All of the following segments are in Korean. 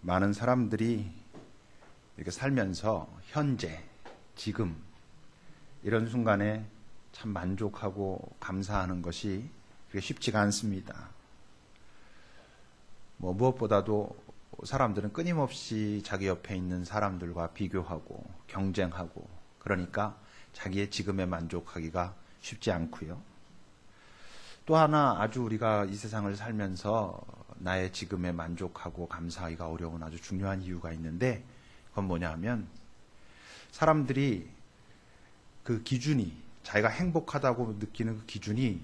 많은 사람들이 이렇게 살면서 현재, 지금 이런 순간에 참 만족하고 감사하는 것이 그게 쉽지가 않습니다. 무엇보다도 사람들은 끊임없이 자기 옆에 있는 사람들과 비교하고 경쟁하고 그러니까 자기의 지금에 만족하기가 쉽지 않고요. 또 하나 아주 우리가 이 세상을 살면서 나의 지금에 만족하고 감사하기가 어려운 아주 중요한 이유가 있는데 그건 뭐냐 하면 사람들이 그 기준이 자기가 행복하다고 느끼는 그 기준이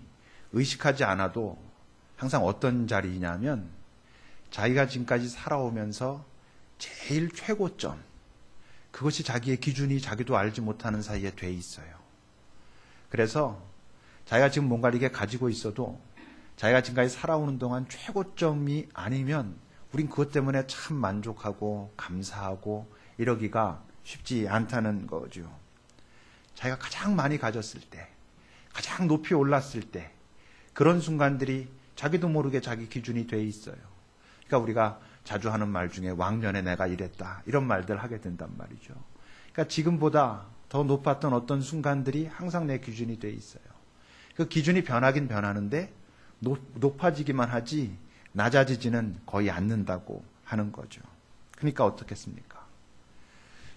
의식하지 않아도 항상 어떤 자리냐면 자기가 지금까지 살아오면서 제일 최고점 그것이 자기의 기준이 자기도 알지 못하는 사이에 돼 있어요. 그래서 자기가 지금 뭔가를 이게 가지고 있어도 자기가 지금까지 살아오는 동안 최고점이 아니면 우린 그것 때문에 참 만족하고 감사하고 이러기가 쉽지 않다는 거죠. 자기가 가장 많이 가졌을 때, 가장 높이 올랐을 때 그런 순간들이 자기도 모르게 자기 기준이 돼 있어요. 그러니까 우리가 자주 하는 말 중에 왕년에 내가 이랬다 이런 말들 하게 된단 말이죠. 그러니까 지금보다 더 높았던 어떤 순간들이 항상 내 기준이 돼 있어요. 그 기준이 변하긴 변하는데 높아지기만 하지 낮아지지는 거의 않는다고 하는 거죠. 그러니까 어떻겠습니까?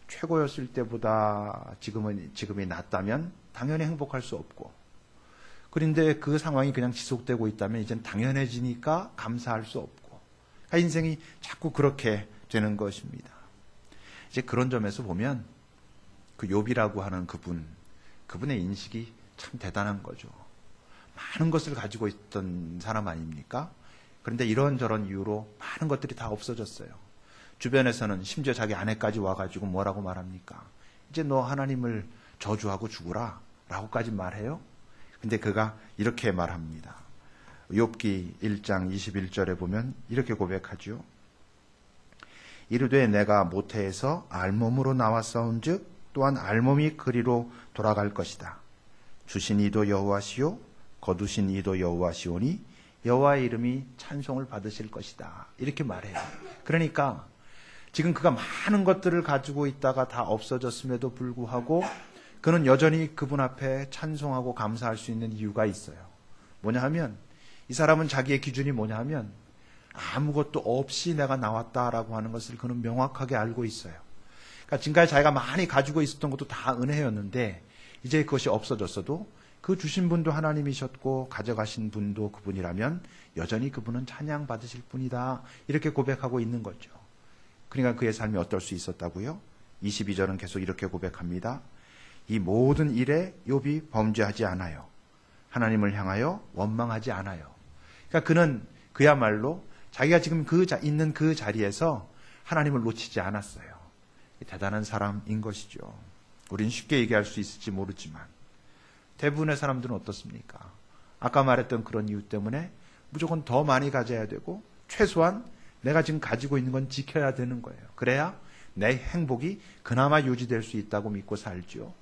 최고였을 때보다 지금이 낫다면 당연히 행복할 수 없고 그런데 그 상황이 그냥 지속되고 있다면 이젠 당연해지니까 감사할 수 없고 그러니까 인생이 자꾸 그렇게 되는 것입니다. 이제 그런 점에서 보면 그 욥이라고 하는 그분의 인식이 참 대단한 거죠. 많은 것을 가지고 있던 사람 아닙니까? 그런데 이런저런 이유로 많은 것들이 다 없어졌어요. 주변에서는 심지어 자기 아내까지 와가지고 뭐라고 말합니까? 이제 너 하나님을 저주하고 죽으라 라고까지 말해요. 근데 그가 이렇게 말합니다. 욥기 1장 21절에 보면 이렇게 고백하죠. 이르되 내가 모태에서 알몸으로 나왔사온즉 또한 알몸이 그리로 돌아갈 것이다. 주신 이도 여호와시요 거두신 이도 여호와시오니 여호와의 이름이 찬송을 받으실 것이다. 이렇게 말해요. 그러니까 지금 그가 많은 것들을 가지고 있다가 다 없어졌음에도 불구하고 그는 여전히 그분 앞에 찬송하고 감사할 수 있는 이유가 있어요. 뭐냐 하면 이 사람은 자기의 기준이 뭐냐 하면 아무것도 없이 내가 나왔다라고 하는 것을 그는 명확하게 알고 있어요. 그러니까 지금까지 자기가 많이 가지고 있었던 것도 다 은혜였는데 이제 그것이 없어졌어도 그 주신 분도 하나님이셨고 가져가신 분도 그분이라면 여전히 그분은 찬양받으실 분이다. 이렇게 고백하고 있는 거죠. 그러니까 그의 삶이 어떨 수 있었다고요? 22절은 계속 이렇게 고백합니다. 이 모든 일에 욥이 범죄하지 않아요. 하나님을 향하여 원망하지 않아요. 그러니까 그는 그야말로 자기가 지금 있는 그 자리에서 하나님을 놓치지 않았어요. 대단한 사람인 것이죠. 우린 쉽게 얘기할 수 있을지 모르지만 대부분의 사람들은 어떻습니까? 아까 말했던 그런 이유 때문에 무조건 더 많이 가져야 되고 최소한 내가 지금 가지고 있는 건 지켜야 되는 거예요. 그래야 내 행복이 그나마 유지될 수 있다고 믿고 살죠.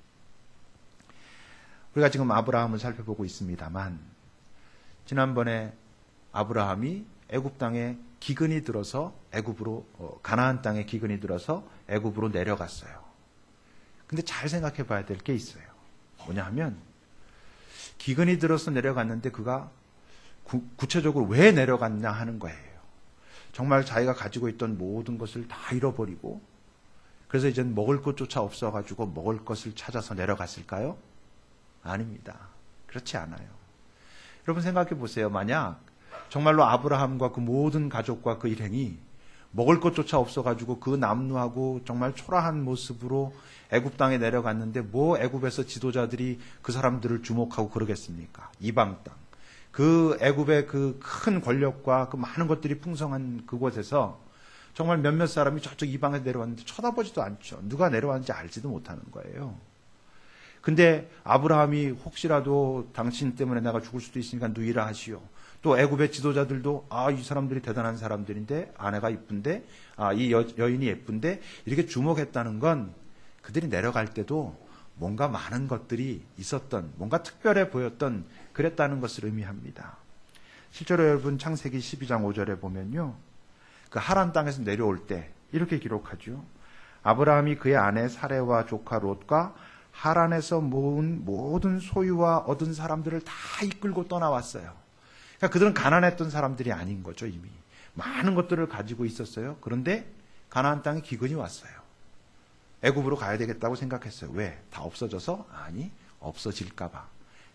우리가 지금 아브라함을 살펴보고 있습니다만 지난번에 아브라함이 애굽 땅에 기근이 들어서 가나안 땅에 기근이 들어서 애굽으로 내려갔어요. 근데 잘 생각해 봐야 될 게 있어요. 뭐냐 하면 기근이 들어서 내려갔는데 그가 구체적으로 왜 내려갔냐 하는 거예요. 정말 자기가 가지고 있던 모든 것을 다 잃어버리고 그래서 이제 먹을 것조차 없어가지고 먹을 것을 찾아서 내려갔을까요? 아닙니다. 그렇지 않아요. 여러분 생각해 보세요. 만약 정말로 아브라함과 그 모든 가족과 그 일행이 먹을 것조차 없어가지고 그 남루하고 정말 초라한 모습으로 애굽 땅에 내려갔는데 뭐 애굽에서 지도자들이 그 사람들을 주목하고 그러겠습니까? 이방 땅. 그 애굽의 그 큰 권력과 그 많은 것들이 풍성한 그곳에서 정말 몇몇 사람이 저쪽 이방에 내려왔는데 쳐다보지도 않죠. 누가 내려왔는지 알지도 못하는 거예요. 근데 아브라함이 혹시라도 당신 때문에 내가 죽을 수도 있으니까 누이라 하시오. 또 애굽의 지도자들도 이 사람들이 대단한 사람들인데 아내가 이쁜데 이 여인이 예쁜데 이렇게 주목했다는 건 그들이 내려갈 때도 뭔가 많은 것들이 있었던 뭔가 특별해 보였던 그랬다는 것을 의미합니다. 실제로 여러분 창세기 12장 5절에 보면요. 그 하란 땅에서 내려올 때 이렇게 기록하죠. 아브라함이 그의 아내 사레와 조카 롯과 하란에서 모은 모든 소유와 얻은 사람들을 다 이끌고 떠나왔어요. 그러니까 그들은 가난했던 사람들이 아닌 거죠. 이미 많은 것들을 가지고 있었어요. 그런데 가나안 땅에 기근이 왔어요. 애굽으로 가야 되겠다고 생각했어요. 왜? 다 없어져서? 아니, 없어질까 봐.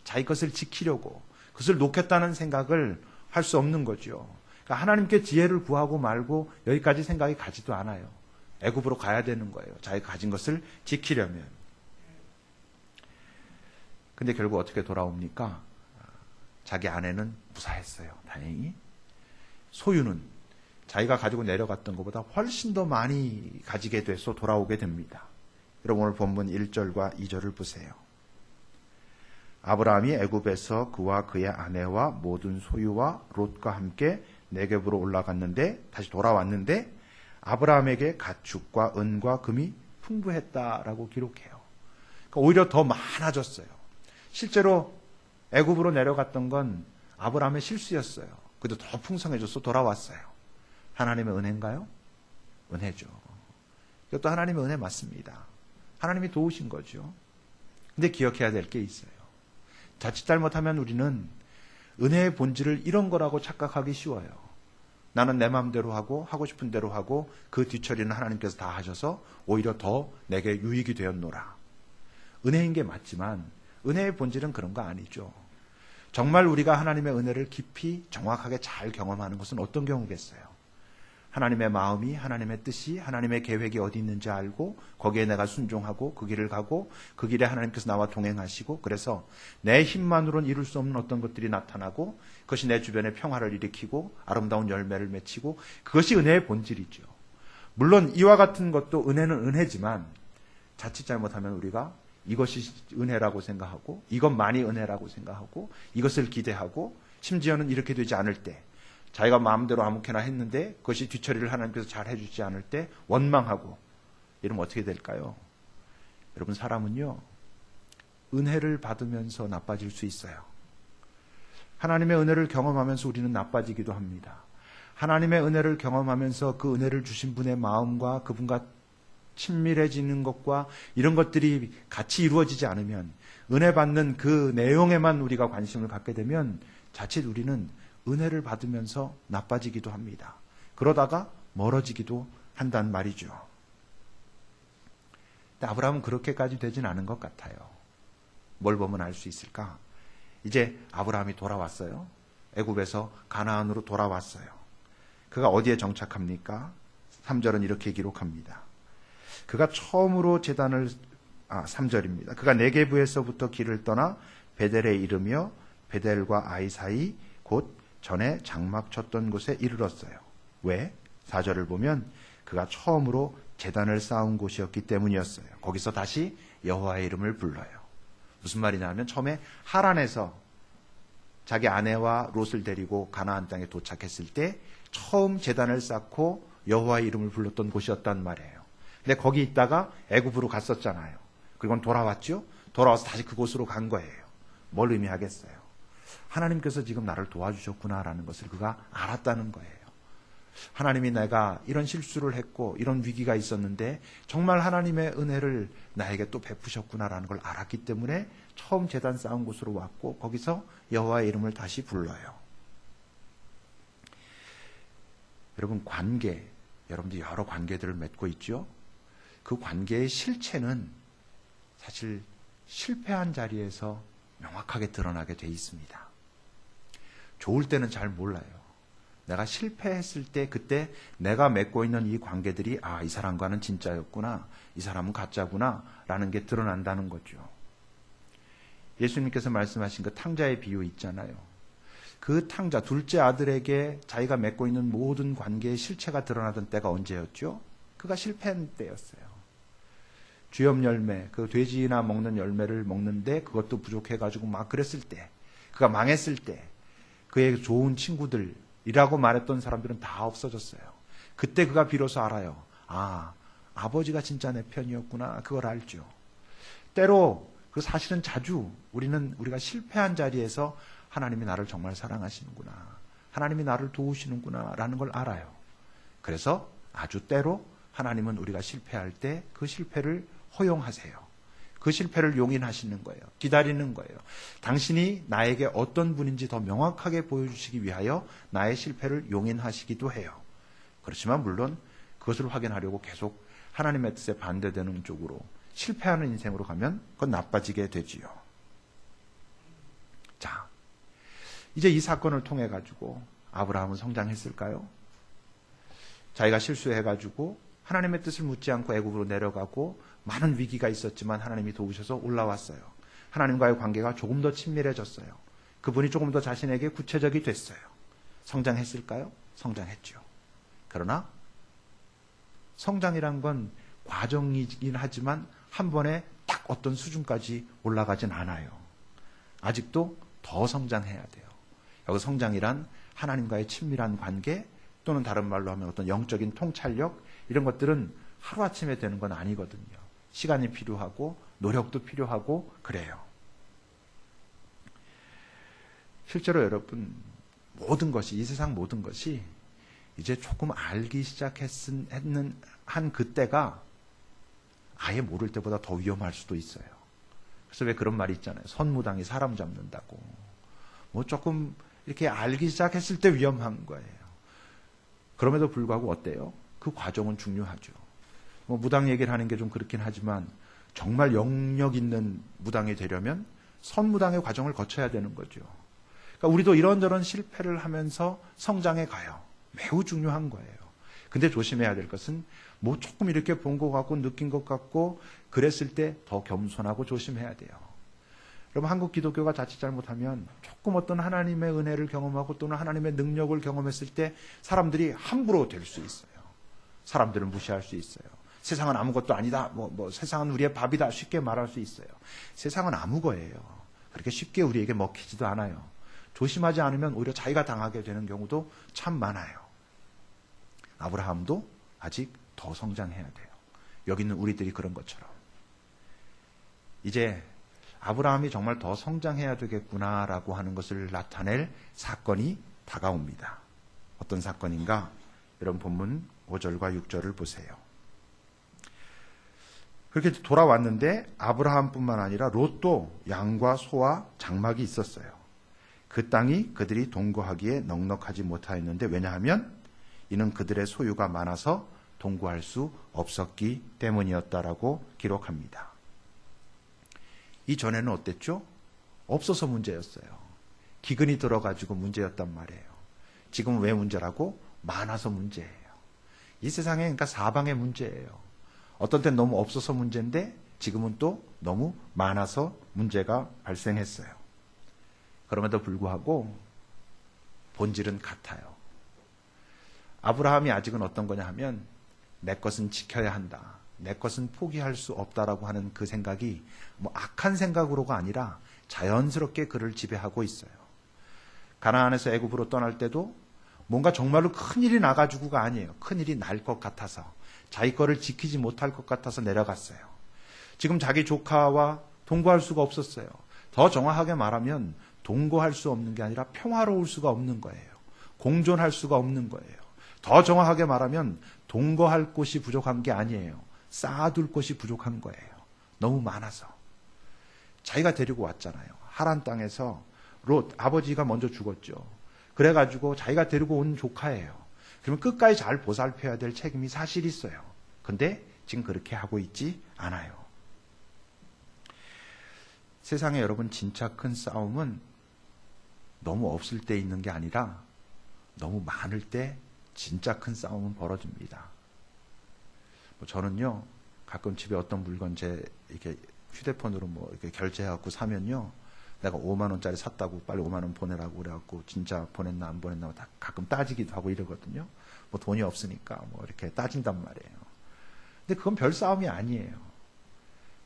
자기 것을 지키려고 그것을 놓겠다는 생각을 할 수 없는 거죠. 그러니까 하나님께 지혜를 구하고 말고 여기까지 생각이 가지도 않아요. 애굽으로 가야 되는 거예요. 자기가 가진 것을 지키려면. 근데 결국 어떻게 돌아옵니까? 자기 아내는 무사했어요. 다행히. 소유는 자기가 가지고 내려갔던 것보다 훨씬 더 많이 가지게 돼서 돌아오게 됩니다. 여러분 오늘 본문 1절과 2절을 보세요. 아브라함이 애굽에서 그와 그의 아내와 모든 소유와 롯과 함께 네겝으로 올라갔는데 다시 돌아왔는데 아브라함에게 가축과 은과 금이 풍부했다라고 기록해요. 그러니까 오히려 더 많아졌어요. 실제로 애굽으로 내려갔던 건 아브라함의 실수였어요. 그래도 더 풍성해져서 돌아왔어요. 하나님의 은혜인가요? 은혜죠. 이것도 하나님의 은혜 맞습니다. 하나님이 도우신 거죠. 근데 기억해야 될 게 있어요. 자칫 잘못하면 우리는 은혜의 본질을 이런 거라고 착각하기 쉬워요. 나는 내 마음대로 하고 하고 싶은 대로 하고 그 뒤처리는 하나님께서 다 하셔서 오히려 더 내게 유익이 되었노라. 은혜인 게 맞지만 은혜의 본질은 그런 거 아니죠. 정말 우리가 하나님의 은혜를 깊이 정확하게 잘 경험하는 것은 어떤 경우겠어요? 하나님의 마음이, 하나님의 뜻이, 하나님의 계획이 어디 있는지 알고 거기에 내가 순종하고 그 길을 가고 그 길에 하나님께서 나와 동행하시고 그래서 내 힘만으로는 이룰 수 없는 어떤 것들이 나타나고 그것이 내 주변에 평화를 일으키고 아름다운 열매를 맺히고 그것이 은혜의 본질이죠. 물론 이와 같은 것도 은혜는 은혜지만 자칫 잘못하면 우리가 이것이 은혜라고 생각하고 이것만이 은혜라고 생각하고 이것을 기대하고 심지어는 이렇게 되지 않을 때 자기가 마음대로 아무렇게나 했는데 그것이 뒤처리를 하나님께서 잘 해주지 않을 때 원망하고 이러면 어떻게 될까요? 여러분 사람은요 은혜를 받으면서 나빠질 수 있어요. 하나님의 은혜를 경험하면서 우리는 나빠지기도 합니다. 하나님의 은혜를 경험하면서 그 은혜를 주신 분의 마음과 그분과 친밀해지는 것과 이런 것들이 같이 이루어지지 않으면 은혜 받는 그 내용에만 우리가 관심을 갖게 되면 자칫 우리는 은혜를 받으면서 나빠지기도 합니다. 그러다가 멀어지기도 한단 말이죠. 근데 아브라함은 그렇게까지 되진 않은 것 같아요. 뭘 보면 알 수 있을까? 이제 아브라함이 돌아왔어요. 애굽에서 가나안으로 돌아왔어요. 그가 어디에 정착합니까? 3절은 이렇게 기록합니다. 그가 처음으로 3절입니다. 그가 네게부에서부터 길을 떠나 베델에 이르며 베델과 아이 사이 곧 전에 장막 쳤던 곳에 이르렀어요. 왜? 4절을 보면 그가 처음으로 제단을 쌓은 곳이었기 때문이었어요. 거기서 다시 여호와의 이름을 불러요. 무슨 말이냐면 처음에 하란에서 자기 아내와 롯을 데리고 가나안 땅에 도착했을 때 처음 제단을 쌓고 여호와의 이름을 불렀던 곳이었단 말이에요. 근데 거기 있다가 애굽으로 갔었잖아요. 그리고 돌아왔죠. 돌아와서 다시 그곳으로 간 거예요. 뭘 의미하겠어요? 하나님께서 지금 나를 도와주셨구나라는 것을 그가 알았다는 거예요. 하나님이 내가 이런 실수를 했고 이런 위기가 있었는데 정말 하나님의 은혜를 나에게 또 베푸셨구나라는 걸 알았기 때문에 처음 제단 쌓은 곳으로 왔고 거기서 여호와의 이름을 다시 불러요. 여러분 관계, 여러분들 여러 관계들을 맺고 있죠. 그 관계의 실체는 사실 실패한 자리에서 명확하게 드러나게 돼 있습니다. 좋을 때는 잘 몰라요. 내가 실패했을 때 그때 내가 맺고 있는 이 관계들이 이 사람과는 진짜였구나, 이 사람은 가짜구나 라는 게 드러난다는 거죠. 예수님께서 말씀하신 그 탕자의 비유 있잖아요. 그 탕자, 둘째 아들에게 자기가 맺고 있는 모든 관계의 실체가 드러나던 때가 언제였죠? 그가 실패한 때였어요. 주엽 열매, 그 돼지나 먹는 열매를 먹는데 그것도 부족해가지고 막 그랬을 때, 그가 망했을 때 그의 좋은 친구들이라고 말했던 사람들은 다 없어졌어요. 그때 그가 비로소 알아요. 아버지가 진짜 내 편이었구나. 그걸 알죠. 때로 그 사실은 자주 우리가 실패한 자리에서 하나님이 나를 정말 사랑하시는구나, 하나님이 나를 도우시는구나 라는 걸 알아요. 그래서 아주 때로 하나님은 우리가 실패할 때 그 실패를 허용하세요. 그 실패를 용인하시는 거예요. 기다리는 거예요. 당신이 나에게 어떤 분인지 더 명확하게 보여주시기 위하여 나의 실패를 용인하시기도 해요. 그렇지만 물론 그것을 확인하려고 계속 하나님의 뜻에 반대되는 쪽으로 실패하는 인생으로 가면 그건 나빠지게 되지요. 자, 이제 이 사건을 통해 가지고 아브라함은 성장했을까요? 자기가 실수해가지고 하나님의 뜻을 묻지 않고 애굽으로 내려가고 많은 위기가 있었지만 하나님이 도우셔서 올라왔어요. 하나님과의 관계가 조금 더 친밀해졌어요. 그분이 조금 더 자신에게 구체적이 됐어요. 성장했을까요? 성장했죠. 그러나 성장이란 건 과정이긴 하지만 한 번에 딱 어떤 수준까지 올라가진 않아요. 아직도 더 성장해야 돼요. 여기 성장이란 하나님과의 친밀한 관계 또는 다른 말로 하면 어떤 영적인 통찰력 이런 것들은 하루아침에 되는 건 아니거든요. 시간이 필요하고 노력도 필요하고 그래요. 실제로 여러분 모든 것이 이 세상 모든 것이 이제 조금 알기 시작했는 한 그때가 아예 모를 때보다 더 위험할 수도 있어요. 그래서 왜 그런 말이 있잖아요. 선무당이 사람 잡는다고. 뭐 조금 이렇게 알기 시작했을 때 위험한 거예요. 그럼에도 불구하고 어때요? 그 과정은 중요하죠. 뭐 무당 얘기를 하는 게 좀 그렇긴 하지만 정말 영역 있는 무당이 되려면 선무당의 과정을 거쳐야 되는 거죠. 그러니까 우리도 이런저런 실패를 하면서 성장해 가요. 매우 중요한 거예요. 근데 조심해야 될 것은 뭐 조금 이렇게 본 것 같고 느낀 것 같고 그랬을 때 더 겸손하고 조심해야 돼요. 여러분 한국 기독교가 자칫 잘못하면 조금 어떤 하나님의 은혜를 경험하고 또는 하나님의 능력을 경험했을 때 사람들이 함부로 될 수 있어요. 사람들을 무시할 수 있어요. 세상은 아무것도 아니다. 세상은 우리의 밥이다. 쉽게 말할 수 있어요. 세상은 아무 거예요. 그렇게 쉽게 우리에게 먹히지도 않아요. 조심하지 않으면 오히려 자기가 당하게 되는 경우도 참 많아요. 아브라함도 아직 더 성장해야 돼요. 여기 있는 우리들이 그런 것처럼. 이제 아브라함이 정말 더 성장해야 되겠구나라고 하는 것을 나타낼 사건이 다가옵니다. 어떤 사건인가? 여러분 본문 5절과 6절을 보세요. 그렇게 돌아왔는데 아브라함뿐만 아니라 롯도 양과 소와 장막이 있었어요. 그 땅이 그들이 동거하기에 넉넉하지 못하였는데 왜냐하면 이는 그들의 소유가 많아서 동거할 수 없었기 때문이었다라고 기록합니다. 이전에는 어땠죠? 없어서 문제였어요. 기근이 들어가지고 문제였단 말이에요. 지금은 왜 문제라고? 많아서 문제예요. 이 세상에 그러니까 사방의 문제예요. 어떤 땐 너무 없어서 문제인데 지금은 또 너무 많아서 문제가 발생했어요. 그럼에도 불구하고 본질은 같아요. 아브라함이 아직은 어떤 거냐 하면 내 것은 지켜야 한다. 내 것은 포기할 수 없다라고 하는 그 생각이 뭐 악한 생각으로가 아니라 자연스럽게 그를 지배하고 있어요. 가나안에서 애굽으로 떠날 때도 뭔가 정말로 큰일이 나가지고가 아니에요. 큰일이 날 것 같아서 자기 거를 지키지 못할 것 같아서 내려갔어요. 지금 자기 조카와 동거할 수가 없었어요. 더 정확하게 말하면 동거할 수 없는 게 아니라 평화로울 수가 없는 거예요. 공존할 수가 없는 거예요. 더 정확하게 말하면 동거할 곳이 부족한 게 아니에요. 쌓아둘 곳이 부족한 거예요. 너무 많아서. 자기가 데리고 왔잖아요. 하란 땅에서 롯, 아버지가 먼저 죽었죠. 그래가지고 자기가 데리고 온 조카예요. 그러면 끝까지 잘 보살펴야 될 책임이 사실 있어요. 근데 지금 그렇게 하고 있지 않아요. 세상에 여러분 진짜 큰 싸움은 너무 없을 때 있는 게 아니라 너무 많을 때 진짜 큰 싸움은 벌어집니다. 저는요, 가끔 집에 어떤 물건 이렇게 휴대폰으로 이렇게 결제해갖고 사면요, 내가 5만 원짜리 샀다고 빨리 5만 원 보내라고 그래갖고 진짜 보냈나 안 보냈나 다 가끔 따지기도 하고 이러거든요. 돈이 없으니까 이렇게 따진단 말이에요. 근데 그건 별 싸움이 아니에요.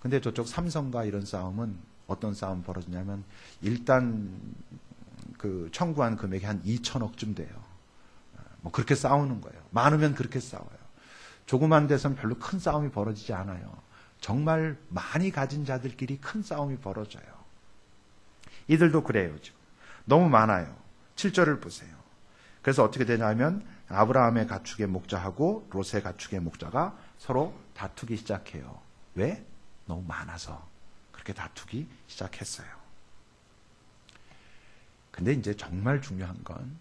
근데 저쪽 삼성과 이런 싸움은 어떤 싸움 벌어지냐면 일단 그 청구한 금액이 한 2천억쯤 돼요. 그렇게 싸우는 거예요. 많으면 그렇게 싸워요. 조그만 데서는 별로 큰 싸움이 벌어지지 않아요. 정말 많이 가진 자들끼리 큰 싸움이 벌어져요. 이들도 그래요. 지금 너무 많아요. 7절을 보세요. 그래서 어떻게 되냐면 아브라함의 가축의 목자하고 롯의 가축의 목자가 서로 다투기 시작해요. 왜? 너무 많아서 그렇게 다투기 시작했어요. 근데 이제 정말 중요한 건,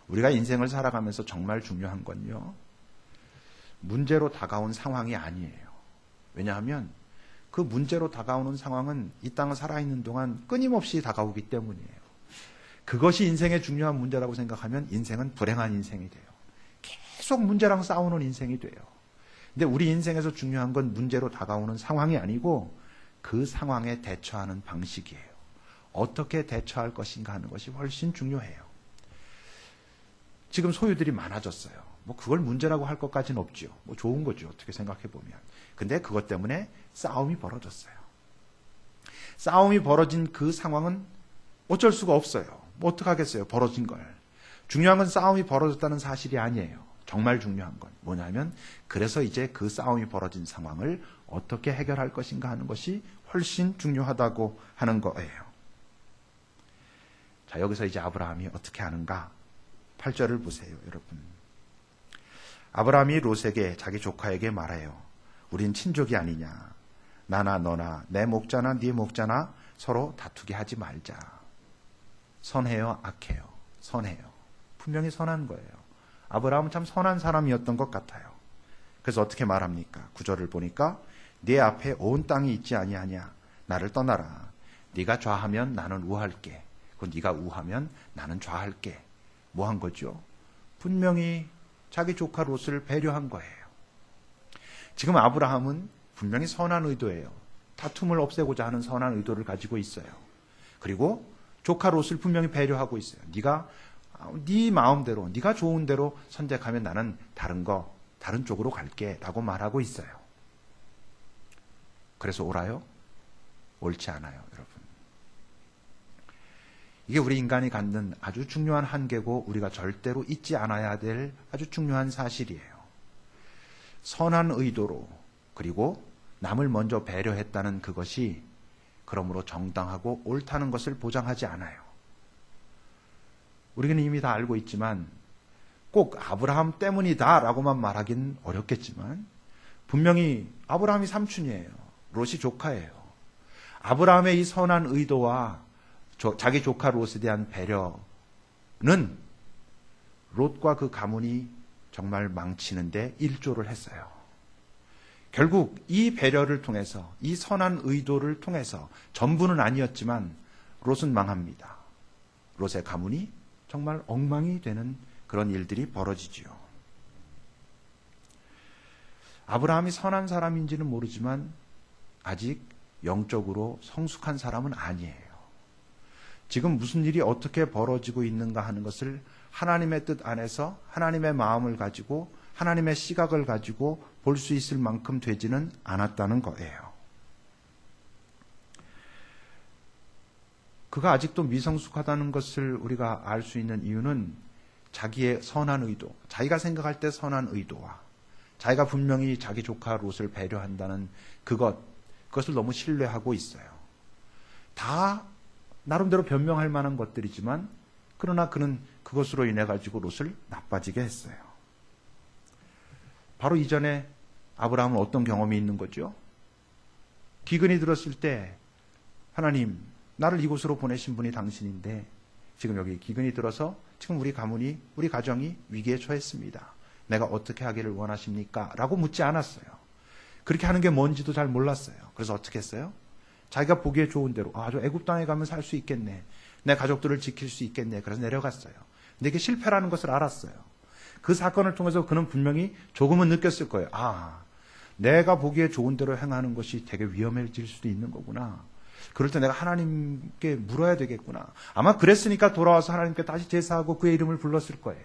우리가 인생을 살아가면서 정말 중요한 건요, 문제로 다가온 상황이 아니에요. 왜냐하면 그 문제로 다가오는 상황은 이 땅을 살아있는 동안 끊임없이 다가오기 때문이에요. 그것이 인생의 중요한 문제라고 생각하면 인생은 불행한 인생이 돼요. 계속 문제랑 싸우는 인생이 돼요. 근데 우리 인생에서 중요한 건 문제로 다가오는 상황이 아니고 그 상황에 대처하는 방식이에요. 어떻게 대처할 것인가 하는 것이 훨씬 중요해요. 지금 소유들이 많아졌어요. 뭐 그걸 문제라고 할 것까지는 없죠. 뭐 좋은 거죠. 어떻게 생각해 보면. 근데 그것 때문에 싸움이 벌어졌어요. 싸움이 벌어진 그 상황은 어쩔 수가 없어요. 뭐 어떡하겠어요. 벌어진 걸. 중요한 건 싸움이 벌어졌다는 사실이 아니에요. 정말 중요한 건 뭐냐면, 그래서 이제 그 싸움이 벌어진 상황을 어떻게 해결할 것인가 하는 것이 훨씬 중요하다고 하는 거예요. 자, 여기서 이제 아브라함이 어떻게 하는가? 8절을 보세요, 여러분. 아브라함이 롯에게, 자기 조카에게 말해요. 우린 친족이 아니냐. 나나 너나 내 목자나 네 목자나 서로 다투게 하지 말자. 선해요, 악해요? 선해요. 분명히 선한 거예요. 아브라함은 참 선한 사람이었던 것 같아요. 그래서 어떻게 말합니까? 9절을 보니까 네 앞에 온 땅이 있지 아니하냐. 나를 떠나라. 네가 좌하면 나는 우할게. 그리고 네가 우하면 나는 좌할게. 뭐 한 거죠? 분명히 자기 조카 롯을 배려한 거예요. 지금 아브라함은 분명히 선한 의도예요. 다툼을 없애고자 하는 선한 의도를 가지고 있어요. 그리고 조카 롯을 분명히 배려하고 있어요. 네가 네 마음대로, 네가 좋은 대로 선택하면 나는 다른 쪽으로 갈게 라고 말하고 있어요. 그래서 옳아요? 옳지 않아요, 여러분. 이게 우리 인간이 갖는 아주 중요한 한계고 우리가 절대로 잊지 않아야 될 아주 중요한 사실이에요. 선한 의도로, 그리고 남을 먼저 배려했다는 그것이 그러므로 정당하고 옳다는 것을 보장하지 않아요. 우리는 이미 다 알고 있지만 꼭 아브라함 때문이다 라고만 말하긴 어렵겠지만 분명히 아브라함이 삼촌이에요. 롯이 조카예요. 아브라함의 이 선한 의도와 자기 조카 롯에 대한 배려는 롯과 그 가문이 정말 망치는데 일조를 했어요. 결국 이 배려를 통해서, 이 선한 의도를 통해서, 전부는 아니었지만 롯은 망합니다. 롯의 가문이 정말 엉망이 되는 그런 일들이 벌어지지요. 아브라함이 선한 사람인지는 모르지만 아직 영적으로 성숙한 사람은 아니에요. 지금 무슨 일이 어떻게 벌어지고 있는가 하는 것을 하나님의 뜻 안에서 하나님의 마음을 가지고 하나님의 시각을 가지고 볼 수 있을 만큼 되지는 않았다는 거예요. 그가 아직도 미성숙하다는 것을 우리가 알 수 있는 이유는 자기의 선한 의도, 자기가 생각할 때 선한 의도와 자기가 분명히 자기 조카 롯을 배려한다는 그것을 너무 신뢰하고 있어요. 다 나름대로 변명할 만한 것들이지만 그러나 그는 그것으로 인해 가지고 롯을 나빠지게 했어요. 바로 이전에 아브라함은 어떤 경험이 있는 거죠? 기근이 들었을 때 하나님, 나를 이곳으로 보내신 분이 당신인데 지금 여기 기근이 들어서 지금 우리 가문이, 우리 가정이 위기에 처했습니다. 내가 어떻게 하기를 원하십니까? 라고 묻지 않았어요. 그렇게 하는 게 뭔지도 잘 몰랐어요. 그래서 어떻게 했어요? 자기가 보기에 좋은 대로, 저 애굽 땅에 가면 살 수 있겠네. 내 가족들을 지킬 수 있겠네. 그래서 내려갔어요. 근데 이게 실패라는 것을 알았어요. 그 사건을 통해서 그는 분명히 조금은 느꼈을 거예요. 내가 보기에 좋은 대로 행하는 것이 되게 위험해질 수도 있는 거구나. 그럴 때 내가 하나님께 물어야 되겠구나. 아마 그랬으니까 돌아와서 하나님께 다시 제사하고 그의 이름을 불렀을 거예요.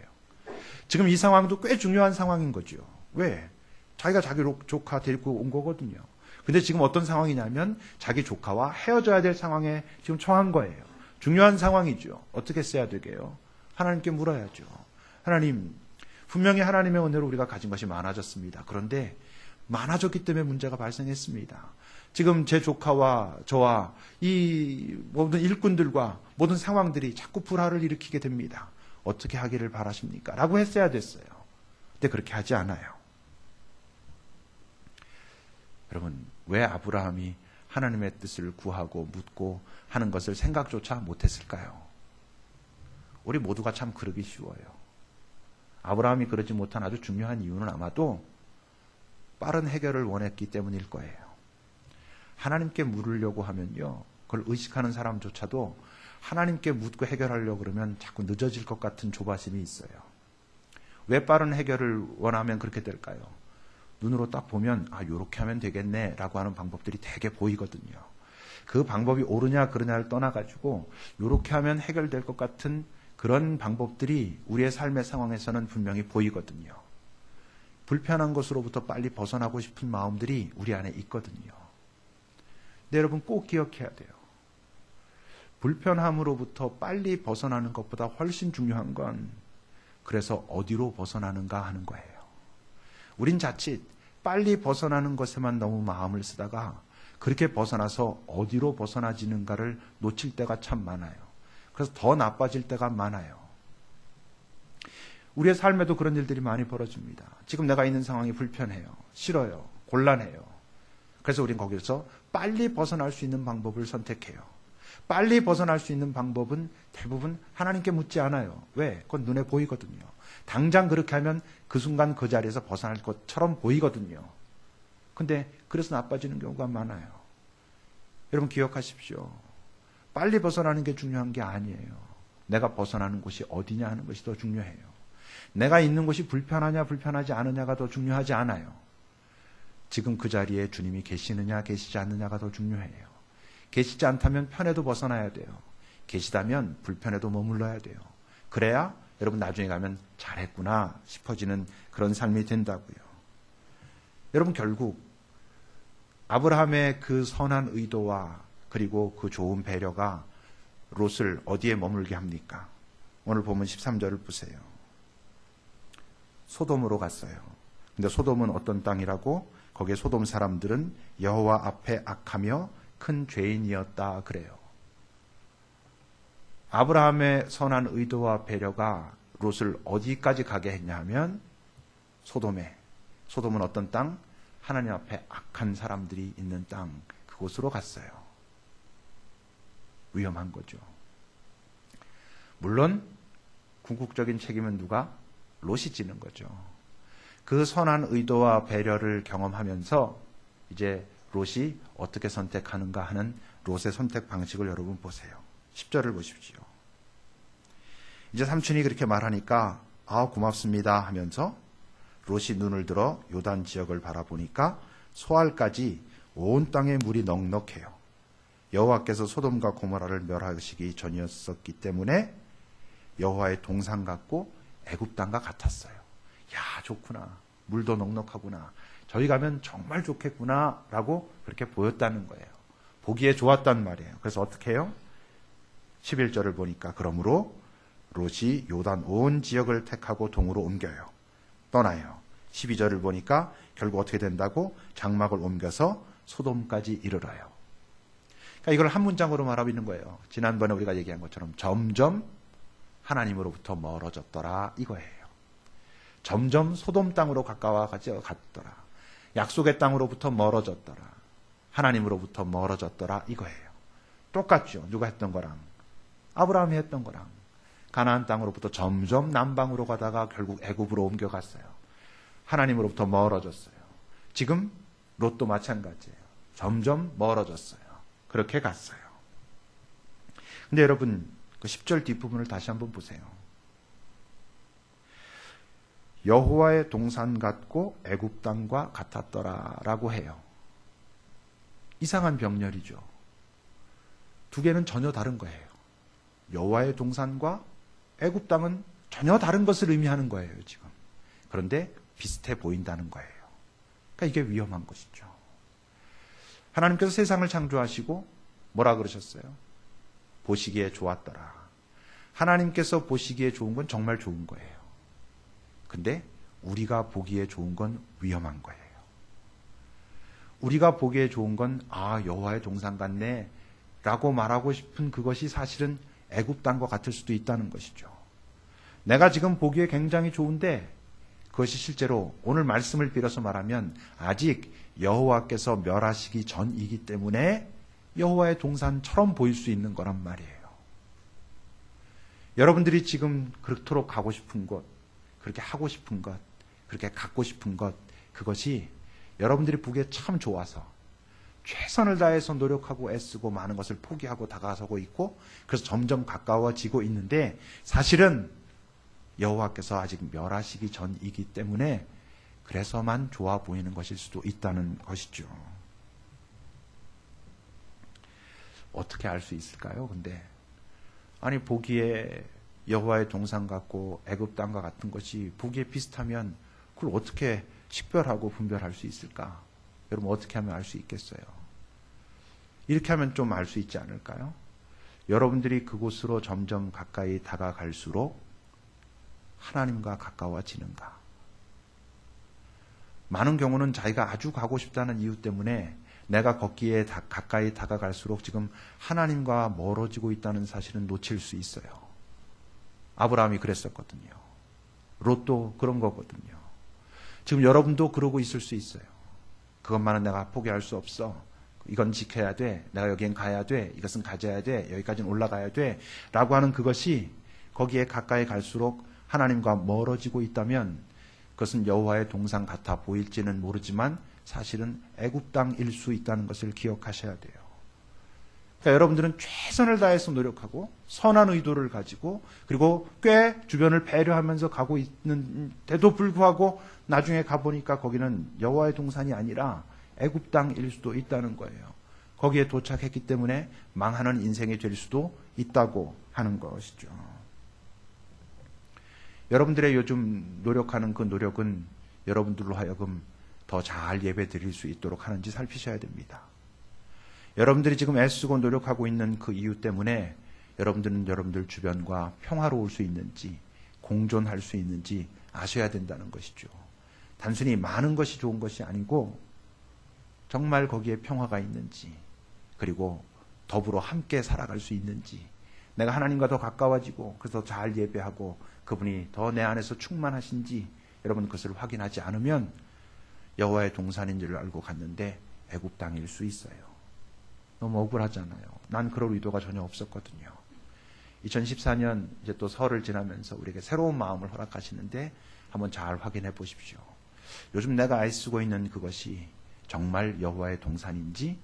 지금 이 상황도 꽤 중요한 상황인 거죠. 왜? 자기가 자기 조카 데리고 온 거거든요. 근데 지금 어떤 상황이냐면 자기 조카와 헤어져야 될 상황에 지금 처한 거예요. 중요한 상황이죠. 어떻게 써야 되게요? 하나님께 물어야죠. 하나님, 분명히 하나님의 은혜로 우리가 가진 것이 많아졌습니다. 그런데 많아졌기 때문에 문제가 발생했습니다. 지금 제 조카와 저와 이 모든 일꾼들과 모든 상황들이 자꾸 불화를 일으키게 됩니다. 어떻게 하기를 바라십니까? 라고 했어야 됐어요. 근데 그렇게 하지 않아요. 여러분, 왜 아브라함이 하나님의 뜻을 구하고 묻고 하는 것을 생각조차 못했을까요? 우리 모두가 참 그러기 쉬워요. 아브라함이 그러지 못한 아주 중요한 이유는 아마도 빠른 해결을 원했기 때문일 거예요. 하나님께 물으려고 하면요, 그걸 의식하는 사람조차도 하나님께 묻고 해결하려고 그러면 자꾸 늦어질 것 같은 조바심이 있어요. 왜 빠른 해결을 원하면 그렇게 될까요? 눈으로 딱 보면 요렇게 하면 되겠네 라고 하는 방법들이 되게 보이거든요. 그 방법이 옳으냐 그르냐를 떠나가지고 요렇게 하면 해결될 것 같은 그런 방법들이 우리의 삶의 상황에서는 분명히 보이거든요. 불편한 것으로부터 빨리 벗어나고 싶은 마음들이 우리 안에 있거든요. 근데 여러분 꼭 기억해야 돼요. 불편함으로부터 빨리 벗어나는 것보다 훨씬 중요한 건 그래서 어디로 벗어나는가 하는 거예요. 우린 자칫 빨리 벗어나는 것에만 너무 마음을 쓰다가 그렇게 벗어나서 어디로 벗어나지는가를 놓칠 때가 참 많아요. 그래서 더 나빠질 때가 많아요. 우리의 삶에도 그런 일들이 많이 벌어집니다. 지금 내가 있는 상황이 불편해요. 싫어요. 곤란해요. 그래서 우린 거기서 빨리 벗어날 수 있는 방법을 선택해요. 빨리 벗어날 수 있는 방법은 대부분 하나님께 묻지 않아요. 왜? 그건 눈에 보이거든요. 당장 그렇게 하면 그 순간 그 자리에서 벗어날 것처럼 보이거든요. 근데 그래서 나빠지는 경우가 많아요. 여러분 기억하십시오. 빨리 벗어나는 게 중요한 게 아니에요. 내가 벗어나는 곳이 어디냐 하는 것이 더 중요해요. 내가 있는 곳이 불편하냐 불편하지 않으냐가 더 중요하지 않아요. 지금 그 자리에 주님이 계시느냐 계시지 않느냐가 더 중요해요. 계시지 않다면 편해도 벗어나야 돼요. 계시다면 불편해도 머물러야 돼요. 그래야 여러분 나중에 가면 잘했구나 싶어지는 그런 삶이 된다고요. 여러분 결국 아브라함의 그 선한 의도와 그리고 그 좋은 배려가 롯을 어디에 머물게 합니까? 오늘 보면 13절을 보세요. 소돔으로 갔어요. 근데 소돔은 어떤 땅이라고? 거기에 소돔 사람들은 여호와 앞에 악하며 큰 죄인이었다 그래요. 아브라함의 선한 의도와 배려가 롯을 어디까지 가게 했냐 하면 소돔에. 소돔은 어떤 땅? 하나님 앞에 악한 사람들이 있는 땅, 그곳으로 갔어요. 위험한 거죠. 물론 궁극적인 책임은 누가? 롯이 지는 거죠. 그 선한 의도와 배려를 경험하면서 이제 롯이 어떻게 선택하는가 하는 롯의 선택 방식을 여러분 보세요. 10절을 보십시오. 이제 삼촌이 그렇게 말하니까 고맙습니다 하면서 롯이 눈을 들어 요단 지역을 바라보니까 소알까지 온 땅에 물이 넉넉해요. 여호와께서 소돔과 고모라를 멸하시기 전이었었기 때문에 여호와의 동산 같고 애굽 땅과 같았어요. 야, 좋구나. 물도 넉넉하구나. 저희 가면 정말 좋겠구나 라고 그렇게 보였다는 거예요. 보기에 좋았단 말이에요. 그래서 어떻게 해요? 11절을 보니까 그러므로 롯이 요단 온 지역을 택하고 동으로 옮겨요. 떠나요. 12절을 보니까 결국 어떻게 된다고? 장막을 옮겨서 소돔까지 이르러요. 그러니까 이걸 한 문장으로 말하고 거예요. 지난번에 우리가 얘기한 것처럼 점점 하나님으로부터 멀어졌더라 이거예요. 점점 소돔 땅으로 갔더라. 약속의 땅으로부터 멀어졌더라. 하나님으로부터 멀어졌더라 이거예요. 똑같죠. 누가 했던 거랑 아브라함이 했던 거랑 가나안 땅으로부터 점점 남방으로 가다가 결국 애굽으로 옮겨갔어요. 하나님으로부터 멀어졌어요. 지금 롯도 마찬가지예요. 점점 멀어졌어요. 그렇게 갔어요. 근데 여러분 그 10절 뒷부분을 다시 한번 보세요. 여호와의 동산 같고 애굽 땅과 같았더라라고 해요. 이상한 병렬이죠. 두 개는 전혀 다른 거예요. 여호와의 동산과 애굽 땅은 전혀 다른 것을 의미하는 거예요, 지금. 그런데 비슷해 보인다는 거예요. 그러니까 이게 위험한 것이죠. 하나님께서 세상을 창조하시고 뭐라 그러셨어요? 보시기에 좋았더라. 하나님께서 보시기에 좋은 건 정말 좋은 거예요. 근데 우리가 보기에 좋은 건 위험한 거예요. 우리가 보기에 좋은 건 여호와의 동산 같네 라고 말하고 싶은 그것이 사실은 애굽 땅과 같을 수도 있다는 것이죠. 내가 지금 보기에 굉장히 좋은데 그것이 실제로 오늘 말씀을 빌어서 말하면 아직 여호와께서 멸하시기 전이기 때문에 여호와의 동산처럼 보일 수 있는 거란 말이에요. 여러분들이 지금 그렇도록 가고 싶은 곳, 그렇게 하고 싶은 것, 그렇게 갖고 싶은 것, 그것이 여러분들이 보기에 참 좋아서 최선을 다해서 노력하고 애쓰고 많은 것을 포기하고 다가서고 있고, 그래서 점점 가까워지고 있는데 사실은 여호와께서 아직 멸하시기 전이기 때문에 그래서만 좋아 보이는 것일 수도 있다는 것이죠. 어떻게 알 수 있을까요? 근데 아니 보기에 여호와의 동산 같고 애굽 땅과 같은 것이 보기에 비슷하면 그걸 어떻게 식별하고 분별할 수 있을까? 여러분 어떻게 하면 알 수 있겠어요? 이렇게 하면 좀 알 수 있지 않을까요? 여러분들이 그곳으로 점점 가까이 다가갈수록 하나님과 가까워지는가? 많은 경우는 자기가 아주 가고 싶다는 이유 때문에 내가 걷기에 가까이 다가갈수록 지금 하나님과 멀어지고 있다는 사실은 놓칠 수 있어요. 아브라함이 그랬었거든요. 롯도 그런 거거든요. 지금 여러분도 그러고 있을 수 있어요. 그것만은 내가 포기할 수 없어. 이건 지켜야 돼. 내가 여기엔 가야 돼. 이것은 가져야 돼. 여기까지는 올라가야 돼. 라고 하는 그것이 거기에 가까이 갈수록 하나님과 멀어지고 있다면 그것은 여호와의 동산 같아 보일지는 모르지만 사실은 애굽 땅일 수 있다는 것을 기억하셔야 돼요. 그러니까 여러분들은 최선을 다해서 노력하고 선한 의도를 가지고 그리고 꽤 주변을 배려하면서 가고 있는데도 불구하고 나중에 가보니까 거기는 여호와의 동산이 아니라 애굽 땅일 수도 있다는 거예요. 거기에 도착했기 때문에 망하는 인생이 될 수도 있다고 하는 것이죠. 여러분들의 요즘 노력하는 그 노력은 여러분들로 하여금 더 잘 예배 드릴 수 있도록 하는지 살피셔야 됩니다. 여러분들이 지금 애쓰고 노력하고 있는 그 이유 때문에 여러분들은 여러분들 주변과 평화로울 수 있는지 공존할 수 있는지 아셔야 된다는 것이죠. 단순히 많은 것이 좋은 것이 아니고 정말 거기에 평화가 있는지 그리고 더불어 함께 살아갈 수 있는지 내가 하나님과 더 가까워지고 그래서 잘 예배하고 그분이 더 내 안에서 충만하신지 여러분 그것을 확인하지 않으면 여호와의 동산인 줄 알고 갔는데 애굽 땅일 수 있어요. 너무 억울하잖아요. 난 그럴 의도가 전혀 없었거든요. 2014년 이제 또 설을 지나면서 우리에게 새로운 마음을 허락하시는데 한번 잘 확인해 보십시오. 요즘 내가 애쓰고 있는 그것이 정말 여호와의 동산인지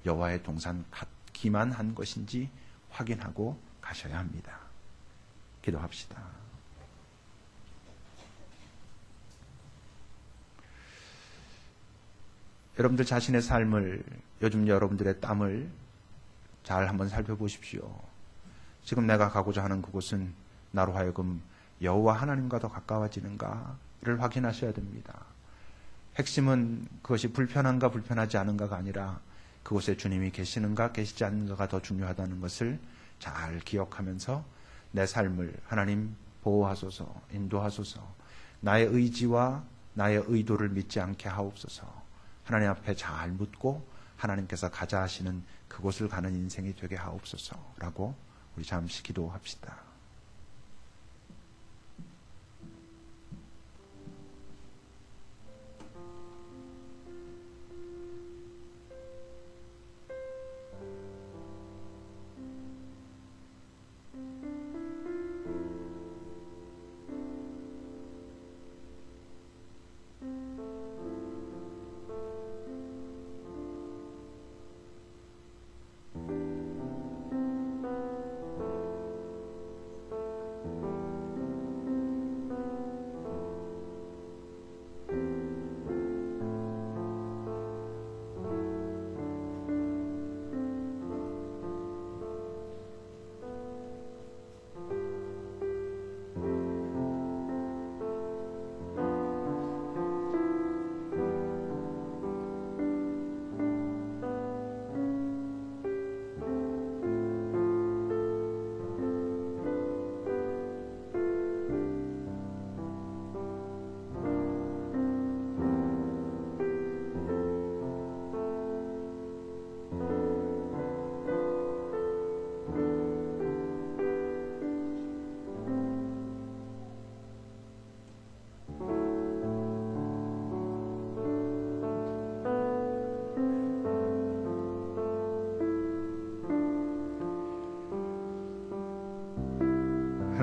여호와의 동산 같기만 한 것인지 확인하고 가셔야 합니다. 기도합시다. 여러분들 자신의 삶을 요즘 여러분들의 땀을 잘 한번 살펴보십시오. 지금 내가 가고자 하는 그곳은 나로 하여금 여호와 하나님과 더 가까워지는가를 확인하셔야 됩니다. 핵심은 그것이 불편한가 불편하지 않은가가 아니라 그곳에 주님이 계시는가 계시지 않는가가 더 중요하다는 것을 잘 기억하면서 내 삶을 하나님 보호하소서, 인도하소서, 나의 의지와 나의 의도를 믿지 않게 하옵소서. 하나님 앞에 잘 묻고 하나님께서 가자 하시는 그곳을 가는 인생이 되게 하옵소서라고 우리 잠시 기도합시다.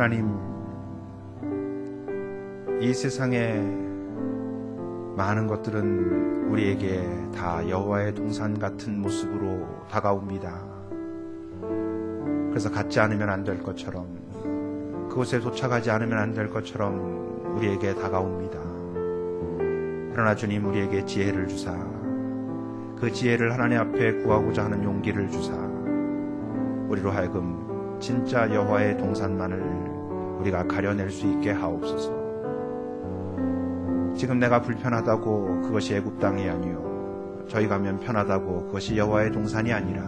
하나님, 이 세상에 많은 것들은 우리에게 다 여호와의 동산 같은 모습으로 다가옵니다. 그래서 갖지 않으면 안 될 것처럼, 그곳에 도착하지 않으면 안 될 것처럼 우리에게 다가옵니다. 그러나 주님, 우리에게 지혜를 주사, 그 지혜를 하나님 앞에 구하고자 하는 용기를 주사, 우리로 하여금 진짜 여호와의 동산만을 우리가 가려낼 수 있게 하옵소서. 지금 내가 불편하다고 그것이 애굽 땅이 아니요, 저희 가면 편하다고 그것이 여호와의 동산이 아니라,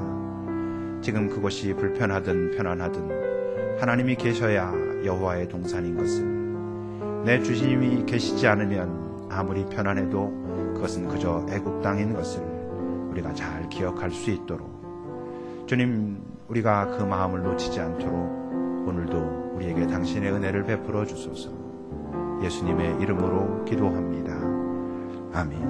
지금 그것이 불편하든 편안하든 하나님이 계셔야 여호와의 동산인 것을, 내 주님이 계시지 않으면 아무리 편안해도 그것은 그저 애굽 땅인 것을 우리가 잘 기억할 수 있도록, 주님, 우리가 그 마음을 놓치지 않도록 오늘도 우리에게 당신의 은혜를 베풀어 주소서. 예수님의 이름으로 기도합니다. 아멘.